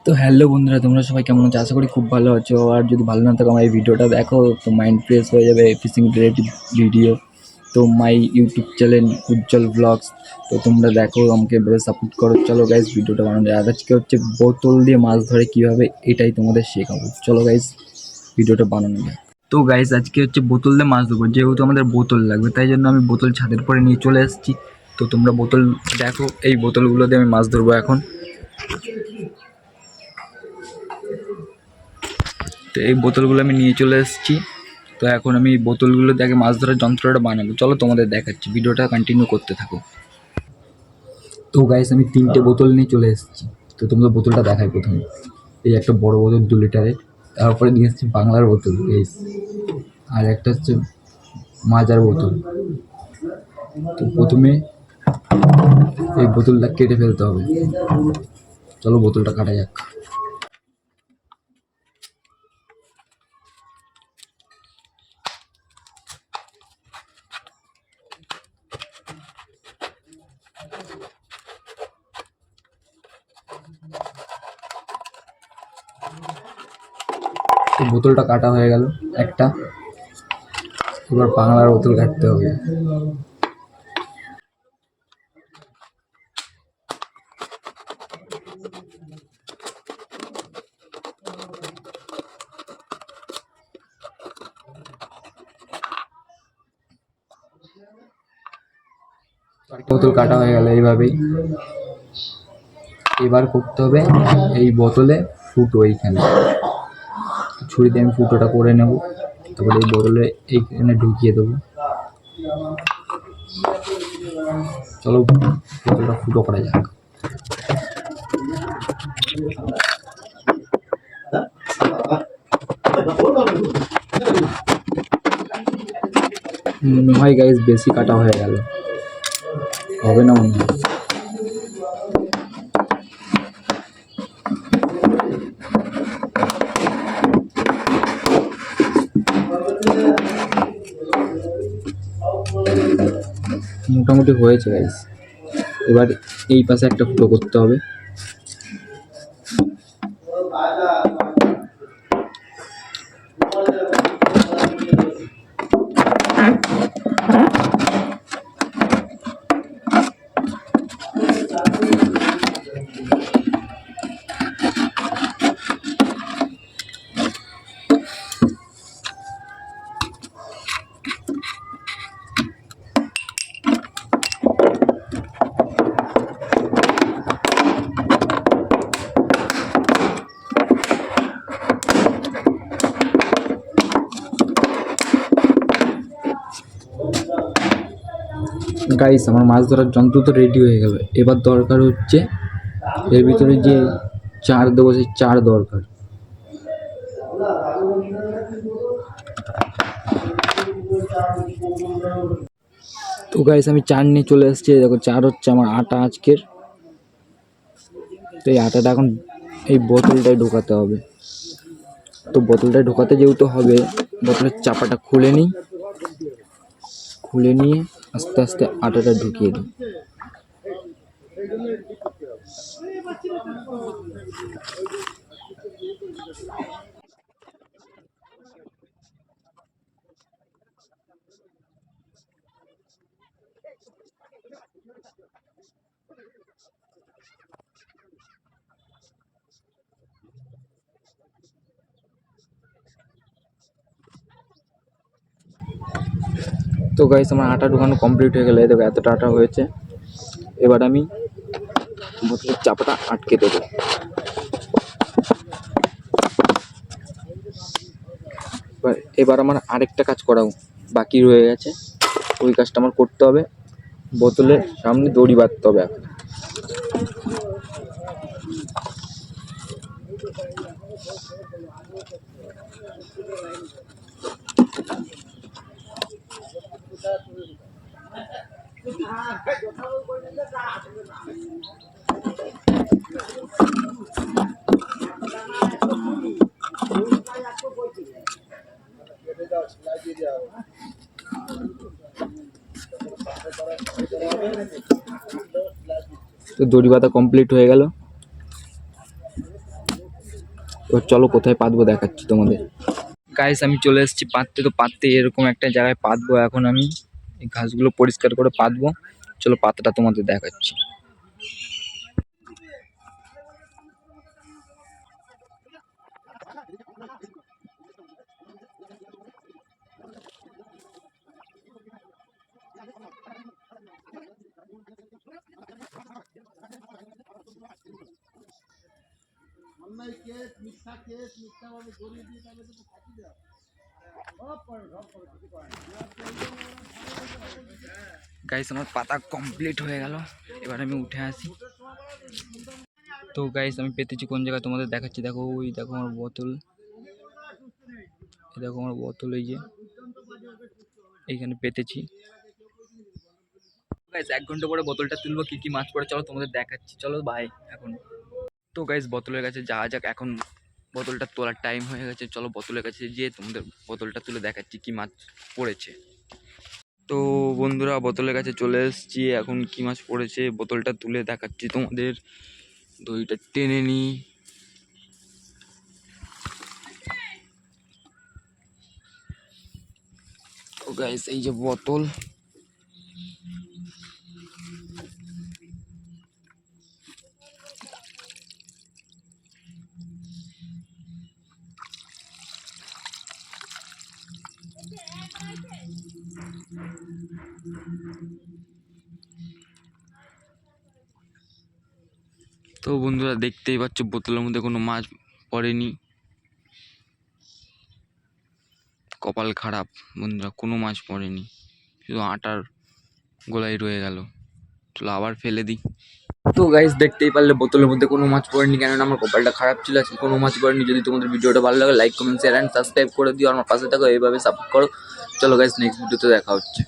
তো হ্যালো বন্ধুরা, তোমরা সবাই কেমন আছো? আশা করি খুব ভালো আছো। আর যদি ভালো না থাকো আমার এই ভিডিওটা দেখো, তো মাইন্ড ফ্রেশ হয়ে যাবে। ফিশিং রিলেটিভ ভিডিও, তো my YouTube channel Ujjwal blogs. তো তোমরা দেখো, আমাকে এভাবে সাপোর্ট করো। চলো গাইজ, ভিডিওটা বানানো যায়। আর আজকে হচ্ছে বোতল দিয়ে মাছ ধরে কীভাবে, এটাই তোমাদের শেখাবো। চলো গাইজ, ভিডিওটা বানানো যায়। তো গাইজ, আজকে হচ্ছে বোতল দিয়ে মাছ ধরবো। যেহেতু আমাদের বোতল লাগবে, তাই জন্য আমি বোতল ছাদের পরে নিয়ে চলে এসেছি। তো তোমরা বোতল দেখো, এই বোতলগুলো দিয়ে আমি মাছ ধরবো এখন। তো এই বোতলগুলো আমি নিয়ে চলে এসেছি। তো এখন আমি বোতলগুলো দেখে মাছ ধরার যন্ত্রটা বানাবো। চলো তোমাদের দেখাচ্ছি, ভিডিওটা কন্টিনিউ করতে থাকো। তো গাইস, আমি 3টে বোতল নিয়ে চলে এসেছি। তো তোমরা বোতলটা দেখাই প্রথমে। এই একটা বড় বোতল 2 লিটারের, তারপরে নিয়ে এসেছি বাংলার বোতল গাইস, আর একটা হচ্ছে মাজার বোতল। তো প্রথমে এই বোতলটা কেটে ফেলতে হবে। চলো বোতলটা কাটা যাক। তো বোতলটা কাটা হয়ে গেল একটা। এবার বাংলার বোতল কাটতে হবে। বোতল কাটা হয়ে গেল এইভাবেই। এবার করতে হবে এই বোতলে ফুটো, এইখানে ছুরি দিয়ে আমি ফুটোটা করে নেব। তারপরে এই বোতলে এইখানে ঢুকিয়ে দেবো। চলো বোতলটা ফুটো করা যাক। মনে হয় গাইস বেশি কাটা হয়ে গেল, হবে না মনে হয়। মোটামুটি হয়েছে গাইস। এবার এই পাশে একটা ফুটো করতে হবে। গাইস, আমার মাছ ধরার যন্ত্র তো রেডি হয়ে গেল। এবার দরকার হচ্ছে এর ভিতরে যে চার দেবো, সেই চার দরকার। তো গাইস, আমি চার নিয়ে চলে এসেছি। দেখো, চার হচ্ছে আমার আটা আজকের। তো এই আটাটা এখন এই বোতলটায় ঢোকাতে হবে। তো বোতলটায় ঢোকাতে যেহেতু হবে, বোতলের চাপাটা খুলে নিই। খুলে নিয়ে আস্তে আস্তে আটাটা ঢুকিয়ে দিই। তো গাইস, আমার আটা ঢোকানো কমপ্লিট হয়ে গেলে, দেখো এতটা আটা হয়েছে। এবার আমি বোতলের চাপাটা আটকে দেবো। এবার আমার আরেকটা কাজ করা বাকি রয়ে গেছে। ওই কাজটা আমার করতে হবে। বোতলের সামনে দড়ি বাঁধতে হবে এখন। তো দড়ি বাঁধা কমপ্লিট হয়ে গেল। এবার চলো কোথায় পাতবো দেখাচ্ছি তোমাদের। গাইস আমি চলে এসেছি পাততে, তো পাততে এরকম একটা জায়গায় পাতবো এখন আমি। এই ঘাসগুলো পরিষ্কার করে পাতবো, চলো পাতাটা তোমাদের দেখাচ্ছি। গাইস আমার পাতা কমপ্লিট হয়ে গেল, এবার আমি উঠে আসি। তো গাইস আমি পেতেছি কোন জায়গায় তোমাদের দেখাচ্ছি, দেখো ওই দেখো আমার বোতল, এই দেখো আমার বোতল, এই যে এইখানে পেতেছি। গাইস 1 ঘন্টা পরে বোতলটা তুলবো, কি কি মাছ পড়ে চলো তোমাদের দেখাচ্ছি, চলো ভাই এখন। তো গাইস বোতলের কাছে যাওয়া যাক, এখন বোতলটা তোলার টাইম হয়ে গেছে, চলো বোতলের কাছে গিয়ে তোমাদের বোতলটা তুলে দেখাচ্ছি কি মাছ পড়েছে। তো বন্ধুরা বোতলের কাছে চলে এসেছি, এখন কি মাছ পড়েছে বোতলটা তুলে দেখাচ্ছি তোমাদের। দইটা টেনে নিই। তো গাইস এই যে বোতল, তো বন্ধুরা দেখতেই পাচ্ছ বোতলের মধ্যে কোনো মাছ পড়েনি, কপাল খারাপ বন্ধুরা, কোনো মাছ পড়েনি, শুধু আটার গোলায় রয়ে গেল। চলো আবার ফেলে দিই। তো গাইস দেখতেই পারলে বোতলের মধ্যে কোনো মাছ পড়েনি, কেননা আমার কপালটা খারাপ ছিল, আজকে কোনো মাছ পড়েনি। যদি তোমাদের ভিডিওটা ভালো লাগে like comment share and subscribe করে দিও, আমার পাশে থাকো, এইভাবে সাপোর্ট করো। চলো গাইস নেক্সট ভিডিওতে দেখা হচ্ছে।